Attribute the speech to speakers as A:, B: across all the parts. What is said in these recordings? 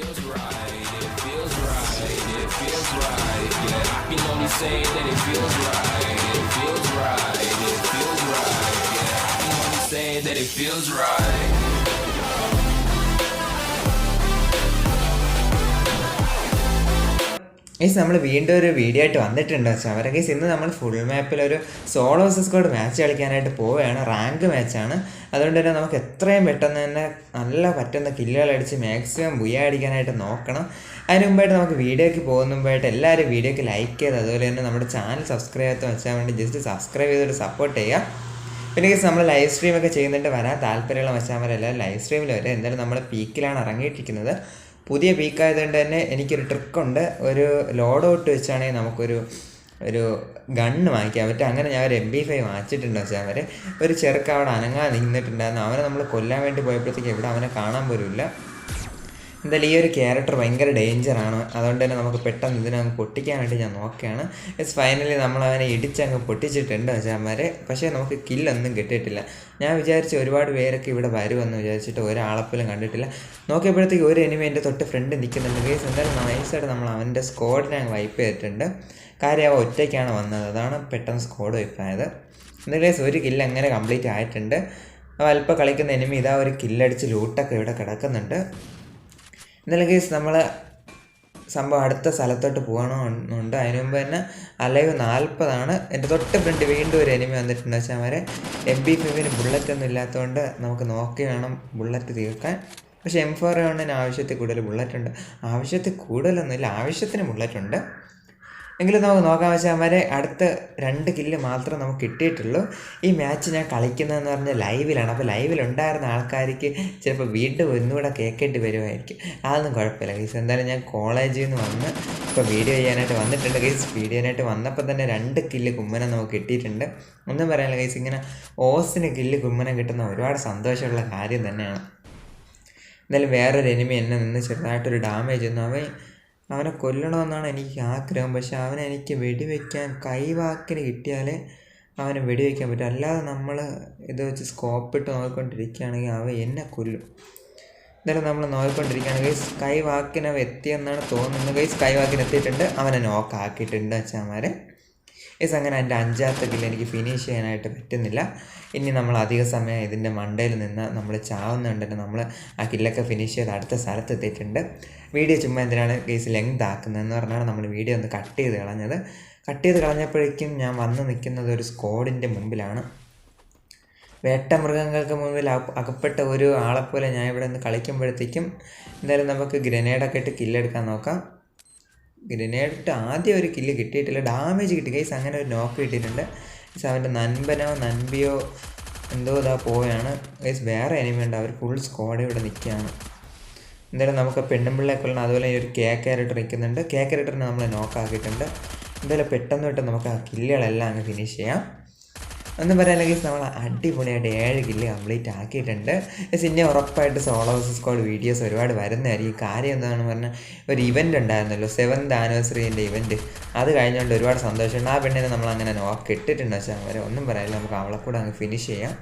A: feels right. It feels right. It feels right. Yeah, I can only say that it feels right. It feels right. It feels right. Yeah, I can only say that it feels right.
B: Guys നമ്മൾ വീണ്ടും ഒരു video ആയിട്ട് വന്നിട്ടുണ്ട് വെച്ചാൽ അവരെ guys ഇന്ന് നമ്മൾ full മാപ്പിലൊരു solo squad match കളിക്കാനായിട്ട് പോവുകയാണ്. റാങ്ക് മാച്ചാണ്. അതുകൊണ്ട് തന്നെ നമുക്ക് എത്രയും പെട്ടെന്ന് തന്നെ നല്ല പറ്റുന്ന കില്ലുകൾ അടിച്ച് മാക്സിമം ബുയ അടിക്കാനായിട്ട് നോക്കണം. അതിന് മുമ്പായിട്ട് നമുക്ക് വീഡിയോയ്ക്ക് പോകുന്ന മുമ്പായിട്ട് എല്ലാവരും വീഡിയോയ്ക്ക് ലൈക്ക് ചെയ്ത് അതുപോലെ തന്നെ നമ്മുടെ ചാനൽ സബ്സ്ക്രൈബ് ചെയ്ത് വെച്ചാൽ വേണ്ടി ജസ്റ്റ് സബ്സ്ക്രൈബ് ചെയ്തിട്ട് സപ്പോർട്ട് ചെയ്യുക. പിന്നെ ഗൈസ് നമ്മൾ ലൈവ് സ്ട്രീമൊക്കെ ചെയ്യുന്നുണ്ട്. വരാൻ താല്പര്യമുള്ള വെച്ചാൽ ലൈവ് സ്ട്രീമിൽ വരെ എന്തായാലും നമ്മൾ പീക്കിലാണ് ഇറങ്ങിയിട്ടിരിക്കുന്നത്. പുതിയ പീക്കായതുകൊണ്ട് തന്നെ എനിക്കൊരു ട്രിക്കുണ്ട്. ഒരു ലോഡ് ഔട്ട് വെച്ചാണെങ്കിൽ നമുക്കൊരു ഗണ്ണ് വാങ്ങിക്കാൻ പറ്റും. അങ്ങനെ ഞാൻ ഒരു MP5 വാങ്ങിച്ചിട്ടുണ്ട് വെച്ചാൽ ഒരു ചെറുക്ക അവിടെ അനങ്ങാൻ നിന്നിട്ടുണ്ടായിരുന്നു. അവനെ നമ്മൾ കൊല്ലാൻ വേണ്ടി പോയപ്പോഴത്തേക്ക് ഇവിടെ അവനെ കാണാൻ പോലും ഇല്ല. എന്തായാലും ഈ ഒരു ക്യാരക്ടർ ഭയങ്കര ഡേഞ്ചറാണ്. അതുകൊണ്ട് തന്നെ നമുക്ക് പെട്ടെന്ന് ഇതിനങ്ങ് പൊട്ടിക്കാനായിട്ട് ഞാൻ നോക്കുകയാണ്. ഫൈനലി നമ്മളവനെ ഇടിച്ചങ്ങ് പൊട്ടിച്ചിട്ടുണ്ട് വെച്ചാൽ. പക്ഷേ നമുക്ക് കില്ലൊന്നും കിട്ടിയിട്ടില്ല. ഞാൻ വിചാരിച്ചു ഒരുപാട് പേരൊക്കെ ഇവിടെ വരുമെന്ന് വിചാരിച്ചിട്ട് ഒരാളെപ്പോലും കണ്ടിട്ടില്ല. നോക്കിയപ്പോഴത്തേക്ക് ഒരു എനിമി എൻ്റെ തൊട്ട് ഫ്രണ്ട് നിൽക്കുന്നുണ്ട്. കേസ് എന്തായാലും നൈസായിട്ട് നമ്മൾ അവൻ്റെ സ്ക്വാഡിനെ അങ്ങ് വൈപ്പ് ചെയ്തിട്ടുണ്ട്. കാര്യം അവ ഒറ്റയ്ക്കാണ് വന്നത്. അതാണ് പെട്ടെന്ന് സ്ക്വാഡ് വൈപ്പായത്. എന്തായാലും കേസ് ഒരു കില്ല് അങ്ങനെ കംപ്ലീറ്റ് ആയിട്ടുണ്ട്. അല്പം കളിക്കുന്ന എനിമി ഇതാ ഒരു കില്ലടിച്ച് ലൂട്ടൊക്കെ ഇവിടെ കിടക്കുന്നുണ്ട്. എന്തായാലും കേസ് നമ്മൾ സംഭവം അടുത്ത സ്ഥലത്തോട്ട് പോകണമെന്നുണ്ട്. അതിന് മുമ്പ് തന്നെ അലൈവ് 40 എൻ്റെ തൊട്ട് ഫ്രണ്ട് വീണ്ടും ഒരു എനിമി വന്നിട്ടുണ്ട് വെച്ചാൽ അവരെ MP5 ബുള്ളറ്റൊന്നും ഇല്ലാത്തതുകൊണ്ട് നമുക്ക് നോക്കി വേണം ബുള്ളറ്റ് തീർക്കാൻ. പക്ഷേ M4 ന് ആവശ്യത്തിൽ കൂടുതൽ ബുള്ളറ്റുണ്ട്. ആവശ്യത്തിൽ കൂടുതലൊന്നുമില്ല, ആവശ്യത്തിന് ബുള്ളറ്റുണ്ട്. എങ്കിലും നമുക്ക് നോക്കാൻ വെച്ചാൽ അടുത്ത 2 കില്ല് മാത്രം നമുക്ക് കിട്ടിയിട്ടുള്ളൂ. ഈ മാച്ച് ഞാൻ കളിക്കുന്നതെന്ന് പറഞ്ഞാൽ ലൈവിലാണ്. അപ്പോൾ ലൈവിലുണ്ടായിരുന്ന ആൾക്കാർക്ക് ചിലപ്പോൾ വീണ്ടും ഒന്നുകൂടെ കേൾക്കേണ്ടി വരുമായിരിക്കും. അതൊന്നും കുഴപ്പമില്ല ഗൈസ്. എന്തായാലും ഞാൻ കോളേജിൽ നിന്ന് വന്ന് ഇപ്പോൾ വീഡിയോ ചെയ്യാനായിട്ട് വന്നിട്ടുണ്ട് ഗൈസ്. വീഡിയോ ചെയ്യാനായിട്ട് വന്നപ്പോൾ തന്നെ 2 കില്ല് കുമ്മനം നമുക്ക് കിട്ടിയിട്ടുണ്ട്. ഒന്നും പറയാനില്ല ഗൈസ്. ഇങ്ങനെ ഓസിന് കില്ല് കുമ്മനം കിട്ടുന്ന ഒരുപാട് സന്തോഷമുള്ള കാര്യം തന്നെയാണ്. എന്തായാലും വേറൊരു എനിമി എന്നെ നിന്ന് ചെറുതായിട്ടൊരു ഡാമേജ് ഒന്നും അവനെ കൊല്ലണമെന്നാണ് എനിക്ക് ആഗ്രഹം. പക്ഷെ അവനെ എനിക്ക് വെടിവെക്കാൻ കൈവാക്കിന് കിട്ടിയാലേ അവനെ വെടിവെക്കാൻ പറ്റും. അല്ലാതെ നമ്മൾ ഇത് വെച്ച് സ്കോപ്പിട്ട് നോക്കിക്കൊണ്ടിരിക്കുകയാണെങ്കിൽ അവൻ എന്നെ കൊല്ലും. എന്തായാലും നമ്മൾ നോക്കിക്കൊണ്ടിരിക്കുകയാണെങ്കിൽ കൈവാക്കിന് അവ എത്തിയെന്നാണ് തോന്നുന്നത്. ഗൈസ് കൈവാക്കിന് എത്തിയിട്ടുണ്ട്. അവനെ നോക്കാക്കിയിട്ടുണ്ട് അച്ഛന്മാരെ. ഗൈസ് അങ്ങനെ എൻ്റെ 5ാമത്തെ കില്ല് എനിക്ക് ഫിനിഷ് ചെയ്യാനായിട്ട് പറ്റുന്നില്ല. ഇനി നമ്മൾ അധിക സമയം ഇതിൻ്റെ മണ്ടയിൽ നിന്ന് നമ്മൾ ചാവുന്നുണ്ടല്ലോ. നമ്മൾ ആ കില്ലൊക്കെ ഫിനിഷ് ചെയ്ത് അടുത്ത സ്ഥലത്ത് എത്തിയിട്ടുണ്ട്. വീഡിയോ ചുമ്മാ എന്തിനാണ് കേസ് ലെങ്ത് ആക്കുന്നതെന്ന് പറഞ്ഞാണ് നമ്മൾ വീഡിയോ ഒന്ന് കട്ട് ചെയ്ത് കളഞ്ഞത്. കട്ട് ചെയ്ത് കളഞ്ഞപ്പോഴേക്കും ഞാൻ വന്ന് നിൽക്കുന്നത് ഒരു സ്ക്വാഡിൻ്റെ മുമ്പിലാണ്. വേട്ടമൃഗങ്ങൾക്ക് മുമ്പിൽ അകപ്പെട്ട ഒരു ആളെപ്പോലെ ഞാൻ ഇവിടെ നിന്ന് കളിക്കുമ്പോഴത്തേക്കും എന്തായാലും നമുക്ക് ഗ്രനേഡൊക്കെ ഇട്ട് കില്ലെടുക്കാൻ നോക്കാം. ഗ്രനേഡ് ഇട്ട് ആദ്യം ഒരു കില്ല് കിട്ടിയിട്ടില്ല, ഡാമേജ് കിട്ടി ഗൈസ്. അങ്ങനെ ഒരു നോക്ക് കിട്ടിയിട്ടുണ്ട് ഗൈസ്. അവൻ്റെ നൻപിയോ എന്തോ ഇതാ പോവുകയാണ് ഗൈസ്. വേറെ എനിമി ഉണ്ട്, അവർ ഫുൾ സ്ക്വാഡ് ഇവിടെ നിൽക്കുകയാണ്. എന്തായാലും നമുക്ക് പെണ്ണുമ്പിള്ളയെ കൊല്ലണം. അതുപോലെ ഒരു ക്യാരക്ടർ നിൽക്കുന്നുണ്ട്. ക്യാരക്ടറിനെ നമ്മൾ നോക്കാക്കിയിട്ടുണ്ട്. എന്തായാലും പെട്ടെന്ന് നമുക്ക് ആ കില്ലുകളെല്ലാം അങ്ങ് ഫിനിഷ് ചെയ്യാം. ഒന്നും പറയാനില്ലെങ്കിൽ നമ്മൾ അടിപൊളിയായിട്ട് 7 കില്ല് കംപ്ലീറ്റ് ആക്കിയിട്ടുണ്ട്. പിന്നെ ഉറപ്പായിട്ട് സോളോ സ്ക്വാഡ് വീഡിയോസ് ഒരുപാട് വരുന്നതായിരിക്കും. കാര്യം എന്താണെന്ന് പറഞ്ഞാൽ ഒരു ഇവൻ്റ് ഉണ്ടായിരുന്നല്ലോ, 7th ആനിവേഴ്സറിൻ്റെ ഇവൻറ്റ്. അത് കഴിഞ്ഞുകൊണ്ട് ഒരുപാട് സന്തോഷമുണ്ട്. ആ പെണ്ണിനെ നമ്മൾ അങ്ങനെ നോക്കിയിട്ടിട്ടുണ്ട് വെച്ചാൽ അവരെ. ഒന്നും പറയാനില്ല, നമുക്ക് അവളെ കൂടെ അങ്ങ് ഫിനിഷ് ചെയ്യാം.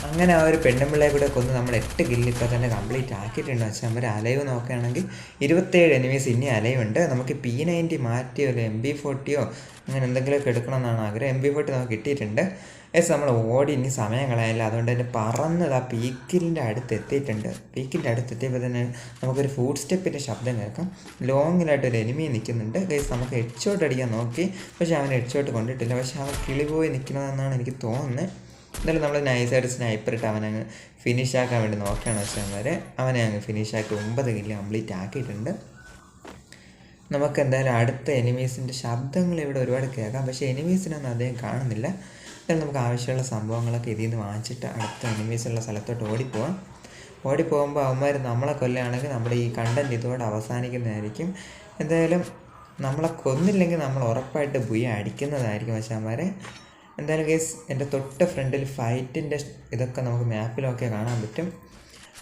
B: അങ്ങനെ ആ ഒരു പെണ്ണുമ്പിള്ളയെ കൂടെ കൊന്ന് നമ്മൾ 8 കില്ല് ഇപ്പോൾ തന്നെ കംപ്ലീറ്റ് ആക്കിയിട്ടുണ്ട് വെച്ചാൽ അവർ. അലൈവ് നോക്കുകയാണെങ്കിൽ 27 എനിമീസ് ഇനി അലൈവുണ്ട്. നമുക്ക് P90 മാറ്റിയോ MP40 അങ്ങനെ എന്തെങ്കിലുമൊക്കെ എടുക്കണമെന്നാണ് ആഗ്രഹം. MP40 നമുക്ക് കിട്ടിയിട്ടുണ്ട്. നമ്മൾ ഓടി ഇനി സമയം കളയാനില്ല. അതുകൊണ്ട് തന്നെ പറന്നത് ആ പീക്കിൻ്റെ അടുത്ത് എത്തിയിട്ടുണ്ട്. പീക്കിൻ്റെ അടുത്ത് എത്തിയപ്പോൾ തന്നെ നമുക്കൊരു ഫുഡ് സ്റ്റെപ്പിൻ്റെ ശബ്ദം കേൾക്കാം. ലോങ്ങിലായിട്ടൊരു എനിമി നിൽക്കുന്നുണ്ട് ഗൈസ്. നമുക്ക് ഹെഡ്ഷോട്ട് അടിക്കാൻ നോക്കി, പക്ഷേ അവൻ ഹെഡ്ഷോട്ട് കൊണ്ടിട്ടില്ല. പക്ഷേ അവൻ കിളി പോയി നിൽക്കുന്നതെന്നാണ് എനിക്ക് തോന്നുന്നത്. എന്തായാലും നമ്മൾ നൈസായിട്ട് സ്നൈപ്പറിട്ട് അവനങ്ങ് ഫിനിഷാക്കാൻ വേണ്ടി നോക്കുകയാണ് വെച്ചാൽ വരെ. അവനെ അങ്ങ് ഫിനിഷാക്കി 9 കില്ല് കംപ്ലീറ്റ് ആക്കിയിട്ടുണ്ട്. നമുക്ക് എന്തായാലും അടുത്ത എനിമീസിൻ്റെ ശബ്ദങ്ങൾ ഇവിടെ ഒരുപാട് കേൾക്കാം, പക്ഷേ എനിമീസിനൊന്നും അദ്ദേഹം കാണുന്നില്ല. എന്തായാലും നമുക്ക് ആവശ്യമുള്ള സംഭവങ്ങളൊക്കെ ഇതിൽ നിന്ന് വാങ്ങിച്ചിട്ട് അടുത്ത എനിമീസുള്ള സ്ഥലത്തോട്ട് ഓടിപ്പോകുമ്പോൾ അവന്മാർ നമ്മളെ കൊല്ലുകയാണെങ്കിൽ നമ്മുടെ ഈ കണ്ടൻറ്റ് ഇതോടെ അവസാനിക്കുന്നതായിരിക്കും. എന്തായാലും നമ്മളെ കൊന്നില്ലെങ്കിൽ നമ്മൾ ഉറപ്പായിട്ട് ബുയ അടിക്കുന്നതായിരിക്കും വശാന്മാരെ. എന്തായാലും കേസ് എൻ്റെ തൊട്ട് ഫ്രണ്ടിൽ ഫൈറ്റിൻ്റെ ഇതൊക്കെ നമുക്ക് മാപ്പിലൊക്കെ കാണാൻ പറ്റും.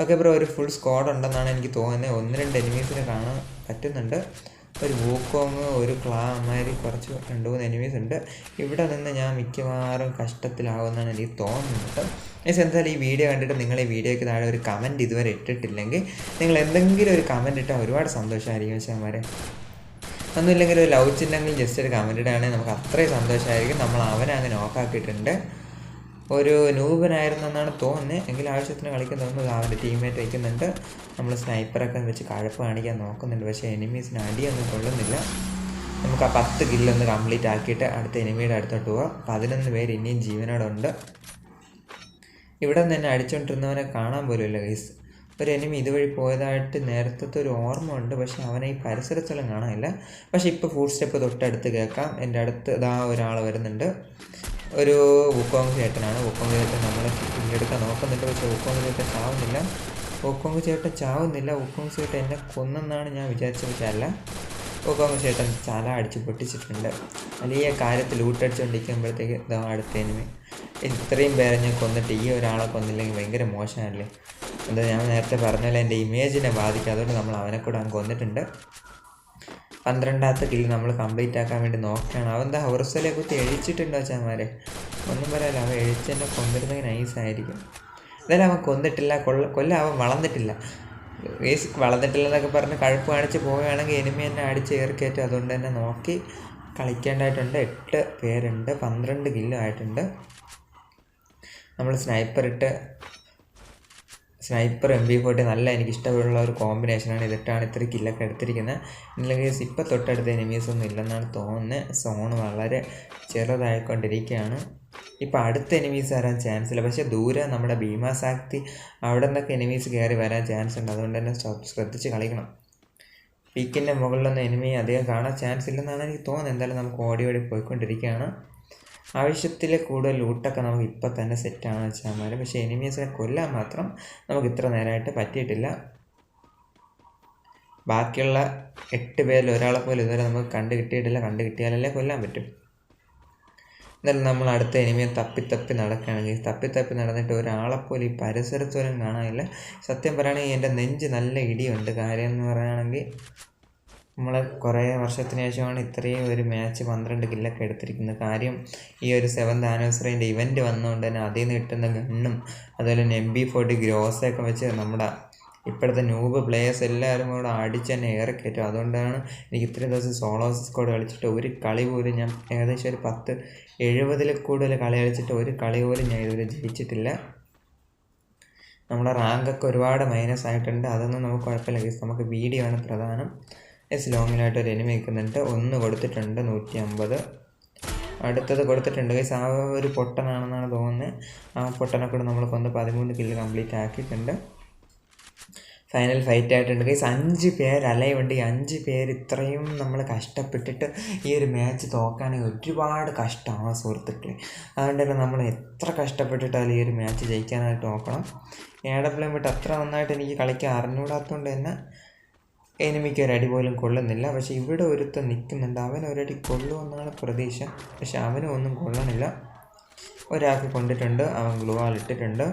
B: ഓക്കെ ബ്രോ, ഒരു ഫുൾ സ്ക്വാഡ് ഉണ്ടെന്നാണ് എനിക്ക് തോന്നുന്നത്. 1-2 എനിമീസിനെ കാണാൻ പറ്റുന്നുണ്ട്. ഒരു വൂക്കോങ്, ഒരു ക്ലാ, അമ്മാതിരി കുറച്ച് 2-3 എനിമീസ് ഉണ്ട്. ഇവിടെ നിന്ന് ഞാൻ മിക്കവാറും കഷ്ടത്തിലാവുമെന്നാണ് എനിക്ക് തോന്നുന്നത്. എന്തായാലും ഈ വീഡിയോ കണ്ടിട്ട് നിങ്ങൾ ഈ വീഡിയോയ്ക്ക് താഴെ ഒരു കമൻറ്റ് ഇതുവരെ ഇട്ടിട്ടില്ലെങ്കിൽ നിങ്ങൾ എന്തെങ്കിലും ഒരു കമൻറ്റ് ഇട്ടാൽ ഒരുപാട് സന്തോഷമായിരിക്കും. വെച്ചാൽ ഒന്നുമില്ലെങ്കിൽ ഒരു ലവ് ചിഹ്നെങ്കിലും ജസ്റ്റ് ഒരു കമൻറ്റ് ഇടുകയാണെങ്കിൽ നമുക്ക് അത്രയും സന്തോഷമായിരിക്കും. നമ്മൾ അവനെ അങ്ങനെ ഓഫാക്കിയിട്ടുണ്ട്. ഒരു നൂബനായിരുന്നു എന്നാണ് തോന്നുന്നത്, എങ്കിലും ആവശ്യത്തിന് കളിക്കാൻ തോന്നുന്നത്. അവൻ്റെ ടീമേറ്റ് വയ്ക്കുന്നുണ്ട്. നമ്മൾ സ്നൈപ്പറൊക്കെ വെച്ച് കഴപ്പ് കാണിക്കാൻ നോക്കുന്നുണ്ട്, പക്ഷേ എനിമീസിന് അടിയൊന്നും കൊള്ളുന്നില്ല. നമുക്ക് ആ 10 കില്ലൊന്ന് കംപ്ലീറ്റ് ആക്കിയിട്ട് അടുത്ത എനിമിയുടെ അടുത്തോട്ട് പോവാം. 11 പേര് ഇനിയും ജീവനോടുണ്ട്. ഇവിടെ നിന്ന് തന്നെ അടിച്ചുകൊണ്ടിരുന്നവനെ കാണാൻ പോലും ഇല്ല ഗൈസ്. ഒരു എനിമി ഇതുവഴി പോയതായിട്ട് നേരത്തെ ഒരു ഓർമ്മ ഉണ്ട്, പക്ഷെ അവനെ ഈ പരിസരത്തെല്ലാം കാണാനില്ല. പക്ഷേ ഇപ്പോൾ ഫുഡ് സ്റ്റെപ്പ് തൊട്ടടുത്ത് കേൾക്കാം. എൻ്റെ അടുത്ത് ഇതാ ഒരാൾ വരുന്നുണ്ട്. ഒരു വുക്കോങ് ചേട്ടനാണ്. വുക്കോങ് ചേട്ടൻ നമ്മളെ ഇങ്ങെടുക്കാൻ നോക്കുന്നുണ്ട്, പക്ഷേ വുക്കോങ് ചേട്ടൻ ചാവുന്നില്ല. വുക്കോങ് ചേട്ടൻ എന്നെ കൊന്നെന്നാണ് ഞാൻ വിചാരിച്ചത്, പക്ഷേ അല്ല. വുക്കോങ് ചേട്ടൻ ചാല അടിച്ച് പൊട്ടിച്ചിട്ടുണ്ട്. വലിയ കാര്യത്തിൽ ലൂട്ടടിച്ചുകൊണ്ടിരിക്കുമ്പോഴത്തേക്ക് ഇതാ അടുത്ത എനിമി. ഇത്രയും പേരെ ഞാൻ കൊന്നിട്ട് ഈ ഒരാളെ കൊന്നില്ലെങ്കിൽ ഭയങ്കര മോശമല്ലേ. എന്താ ഞാൻ നേരത്തെ പറഞ്ഞാൽ എൻ്റെ ഇമേജിനെ ബാധിക്കും. അതുകൊണ്ട് നമ്മൾ അവനെ കൂടെ അങ്ങ് കൊന്നിട്ടുണ്ട്. 12ാമത്തെ കില്ല് നമ്മൾ കംപ്ലീറ്റ് ആക്കാൻ വേണ്ടി നോക്കുകയാണ്. അവൻ ഹൗറസലെ കുത്തി എഴിച്ചിട്ടുണ്ടോ ചാമാരെ? ഒന്നും പറയാല്ല, അവൻ എഴിച്ചെന്നെ കൊന്നിരുന്നെങ്കിൽ നൈസായിരിക്കും. എന്തായാലും അവൻ കൊന്നിട്ടില്ല, കൊല്ലം അവൻ വളർന്നിട്ടില്ല. വളർന്നിട്ടില്ലെന്നൊക്കെ പറഞ്ഞ് കഴുപ്പ് കാണിച്ച് പോവുകയാണെങ്കിൽ എനിമി എന്നെ അടിച്ച് കയറിക്കയറ്റും. അതുകൊണ്ട് തന്നെ നോക്കി കളിക്കേണ്ടതായിട്ടുണ്ട്. 8 പേരുണ്ട്, 12 കില്ലും ആയിട്ടുണ്ട്. നമ്മൾ സ്നൈപ്പർ MP40 നല്ല എനിക്കിഷ്ടമുള്ള ഒരു കോമ്പിനേഷനാണ്. ഇതിട്ടാണ് ഇത്ര കില്ലൊക്കെ എടുത്തിരിക്കുന്നത്. അല്ലെങ്കിൽ ഇപ്പം തൊട്ടടുത്ത എനിമീസൊന്നും ഇല്ലെന്നാണ് തോന്നുന്നത്. സോൺ വളരെ ചെറുതായിക്കൊണ്ടിരിക്കുകയാണ്. ഇപ്പം അടുത്ത എനിമീസ് വരാൻ ചാൻസ് ഇല്ല, പക്ഷേ ദൂരെ നമ്മുടെ ഭീമാസാക്തി അവിടെ നിന്നൊക്കെ എനിമീസ് കയറി വരാൻ ചാൻസ് ഉണ്ട്. അതുകൊണ്ട് തന്നെ ശ്രദ്ധിച്ച് കളിക്കണം. പീക്കിൻ്റെ മുകളിലൊന്നും എനിമി അധികം കാണാൻ ചാൻസ് ഇല്ലെന്നാണ് എനിക്ക് തോന്നുന്നത്. എന്തായാലും നമുക്ക് ഓടി പോയിക്കൊണ്ടിരിക്കുകയാണ്. ആവശ്യത്തിൽ കൂടുതൽ ലൂട്ടൊക്കെ നമുക്ക് ഇപ്പം തന്നെ സെറ്റാണെന്ന് വെച്ചാൽ, പക്ഷേ എനിമീസിനെ കൊല്ലാൻ മാത്രം നമുക്ക് ഇത്ര നേരമായിട്ട് പറ്റിയിട്ടില്ല. ബാക്കിയുള്ള 8 പേരിൽ ഒരാളെ പോലും ഇതുവരെ നമുക്ക് കണ്ടു കിട്ടിയാലല്ലേ കൊല്ലാൻ പറ്റും. എന്നാലും നമ്മൾ അടുത്ത എനിമിയെ തപ്പി നടക്കുകയാണെങ്കിൽ തപ്പി നടന്നിട്ട് ഒരാളെപ്പോലും ഈ പരിസരത്തോലും കാണാനില്ല. സത്യം പറയുകയാണെങ്കിൽ എൻ്റെ നെഞ്ച് നല്ല ഇടിയുണ്ട്. കാര്യം എന്ന് പറയുകയാണെങ്കിൽ നമ്മൾ കുറേ വർഷത്തിന് ശേഷമാണ് ഇത്രയും ഒരു മാച്ച് 12 കില്ലൊക്കെ എടുത്തിരിക്കുന്നത്. കാര്യം ഈ ഒരു 7th ആനിവേഴ്സറിൻ്റെ ഇവൻറ്റ് വന്നതുകൊണ്ട് തന്നെ അതിൽ നിന്ന് കിട്ടുന്ന ഗണ്ണും അതുപോലെ തന്നെ MP40 ഗ്രോസൊക്കെ വെച്ച് നമ്മുടെ ഇപ്പോഴത്തെ ന്യൂബ് പ്ലേയേഴ്സ് എല്ലാവരും കൂടെ അടിച്ച് തന്നെ കയറ്റും. അതുകൊണ്ടാണ് എനിക്ക് ഇത്രയും ദിവസം സോളോ സ്ക്വാഡ് കളിച്ചിട്ട് ഒരു കളി പോലും ഞാൻ ഏകദേശം ഒരു 70 കൂടുതൽ കളി കളിച്ചിട്ട് ഒരു കളി പോലും ഞാൻ ഇതുവരെ ജയിച്ചിട്ടില്ല. നമ്മുടെ റാങ്കൊക്കെ ഒരുപാട് മൈനസ് ആയിട്ടുണ്ട്. അതൊന്നും നമുക്ക് കുഴപ്പമില്ല. നമുക്ക് വീഡിയോ ആണ് പ്രധാനം. ലോങ്ങിലായിട്ട് ഒരു എനിമി നിൽക്കുന്നുണ്ട്. 1 കൊടുത്തിട്ടുണ്ട്, 150. അടുത്തത് കൊടുത്തിട്ടുണ്ട് ഗൈസ്. ആ ഒരു പൊട്ടനാണെന്നാണ് തോന്നുന്നത്. ആ പൊട്ടനെ കൂടെ നമ്മൾ കൊന്ന് 13 കില്ല് കംപ്ലീറ്റ് ആക്കിയിട്ടുണ്ട്. ഫൈനൽ ഫൈറ്റ് ആയിട്ടുണ്ട് ഗൈസ്. 5 പേര് അലൈവുണ്ട്. ഈ 5 പേര് ഇത്രയും നമ്മൾ കഷ്ടപ്പെട്ടിട്ട് ഈ ഒരു മാച്ച് തോക്കുകയാണെങ്കിൽ ഒരുപാട് കഷ്ടമാണ് സുഹൃത്തുക്കളെ. അതുകൊണ്ട് തന്നെ നമ്മൾ എത്ര കഷ്ടപ്പെട്ടിട്ടാലും ഈ ഒരു മാച്ച് ജയിക്കാനായിട്ട് നോക്കണം. AWM വിട്ട് അത്ര നന്നായിട്ട് എനിക്ക് കളിക്കാൻ അറിഞ്ഞുകൂടാത്തതുകൊണ്ട് തന്നെ എനിമിക്ക് ഒരടി പോലും കൊള്ളുന്നില്ല. പക്ഷേ ഇവിടെ ഒരുത്തൻ നിൽക്കുന്നുണ്ട്. അവൻ ഒരടി കൊള്ളുമെന്നാണ് പ്രതീക്ഷ, പക്ഷെ അവനും ഒന്നും കൊള്ളണില്ല. ഒരാൾക്ക് കൊണ്ടിട്ടുണ്ട്, അവൻ ഗ്ലൂ വാൾ ഇട്ടിട്ടുണ്ട്.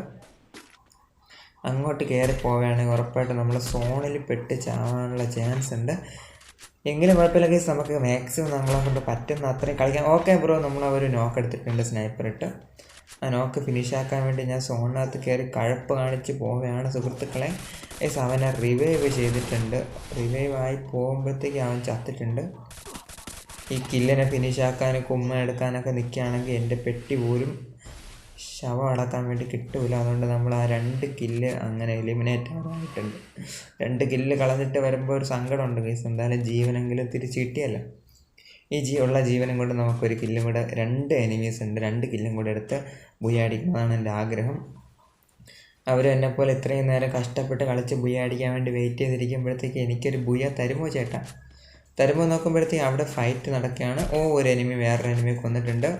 B: അങ്ങോട്ട് കയറി പോവുകയാണെങ്കിൽ ഉറപ്പായിട്ട് നമ്മൾ സോണിൽ പെട്ട് ചാവാനുള്ള ചാൻസ് ഉണ്ട്. എങ്കിലും കുഴപ്പമില്ല ഗൈസ്, നമുക്ക് മാക്സിമം നമ്മളെ കൊണ്ട് പറ്റുന്ന അത്രയും കളിക്കാം. ഓക്കെ ബ്രോ, നമ്മൾ ഒരു നോക്ക് എടുത്തിട്ടുണ്ട് സ്നൈപ്പർ ഇട്ട്. ആ നോക്ക് ഫിനിഷാക്കാൻ വേണ്ടി ഞാൻ സോണിനകത്ത് കയറി കഴപ്പ് കാണിച്ച് പോവുകയാണ് സുഹൃത്തുക്കളെ. ഗൈസ് അവനെ റിവൈവ് ചെയ്തിട്ടുണ്ട്. റിവൈവ് ആയി പോകുമ്പോഴത്തേക്ക് അവൻ ചത്തിട്ടുണ്ട്. ഈ കില്ലിനെ ഫിനിഷാക്കാനും കുമ്മ എടുക്കാനൊക്കെ നിൽക്കുകയാണെങ്കിൽ എൻ്റെ പെട്ടി പോലും ശവം അടക്കാൻ വേണ്ടി കിട്ടൂല. അതുകൊണ്ട് നമ്മൾ ആ 2 കില്ല് അങ്ങനെ എലിമിനേറ്റ് ആവാനായിട്ടുണ്ട്. 2 കില്ല് കളഞ്ഞിട്ട് വരുമ്പോൾ ഒരു സങ്കടമുണ്ട് ഗൈസ്. എന്തായാലും ജീവനെങ്കിലും തിരിച്ച് കിട്ടിയല്ലോ. ഈ ഉള്ള ജീവനും കൊണ്ട് നമുക്കൊരു കില്ലും കൂടെ 2 എനിമീസ് ഉണ്ട്, 2 കില്ലും കൂടെ എടുത്ത് ബുയാടിക്കുന്നതാണ് എൻ്റെ ആഗ്രഹം. അവർ എന്നെപ്പോലെ ഇത്രയും നേരം കഷ്ടപ്പെട്ട് കളിച്ച് ബുയ അടിക്കാൻ വേണ്ടി വെയിറ്റ് ചെയ്തിരിക്കുമ്പോഴത്തേക്ക് എനിക്കൊരു ബുയ തരുമോ ചേട്ടാ? തരുമോ നോക്കുമ്പോഴത്തേക്ക് അവിടെ ഫൈറ്റ് നടക്കുകയാണ്. ഒരു എനിമി വേറൊരു എനിമി കൊന്നിട്ടുണ്ട്.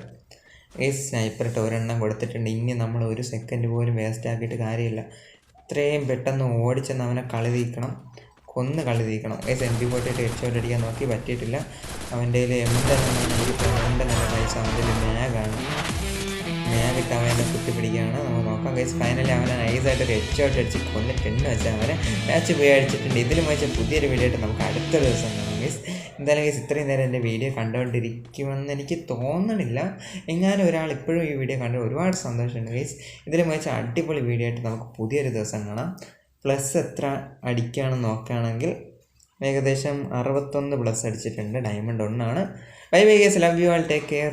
B: ഈ സ്നൈപ്പർ ഇട്ട് ഒരെണ്ണം കൊടുത്തിട്ടുണ്ട്. ഇനി നമ്മൾ ഒരു സെക്കൻഡ് പോലും വേസ്റ്റ് ആക്കിയിട്ട് കാര്യമില്ല. ഇത്രയും പെട്ടെന്ന് ഓടിച്ചെന്ന് അവനെ കളി തീക്കണം. MP40 ഹെഡ്ഷോട്ട് അടിക്കാൻ നോക്കി, പറ്റിയിട്ടില്ല. അവൻ്റെ കയ്യിൽ എംഡനല്ല ഗൈസ്, അവൻ്റെ മാഗാണ്. മാഗ് ഇട്ട് അവനെ കുത്തി പിടിക്കുകയാണ്. നമുക്ക് നോക്കാം ഗൈസ്. ഫൈനലി അവനെ നൈസായിട്ട് ഒരു ഹെഡ്ഷോട്ട് അടിച്ച് കൊന്നിട്ടുണ്ട് വെച്ചാൽ അവനെ മാച്ച് പോയി അടിച്ചിട്ടുണ്ട്. ഇതിലും വെച്ചാൽ പുതിയൊരു വീഡിയോ ആയിട്ട് നമുക്ക് അടുത്ത ദിവസം കാണാം ഗൈസ്. എന്തായാലും ഗൈസ് ഇത്രയും നേരം എൻ്റെ വീഡിയോ കണ്ടുകൊണ്ടിരിക്കുമെന്ന് എനിക്ക് തോന്നണില്ല. എങ്ങാനും ഒരാൾ ഇപ്പോഴും ഈ വീഡിയോ കണ്ടു ഒരുപാട് സന്തോഷമുണ്ട് ഗൈസ്. ഇതിൽ വെച്ചാൽ അടിപൊളി വീഡിയോ ആയിട്ട് നമുക്ക് പുതിയൊരു ദിവസം കാണാം. പ്ലസ് എത്ര അടിക്കുകയാണെന്ന് നോക്കുകയാണെങ്കിൽ ഏകദേശം 61 പ്ലസ് അടിച്ചിട്ടുണ്ട്. ഡയമണ്ട് 1 ആണ്. Bye bye guys, love you all, take care.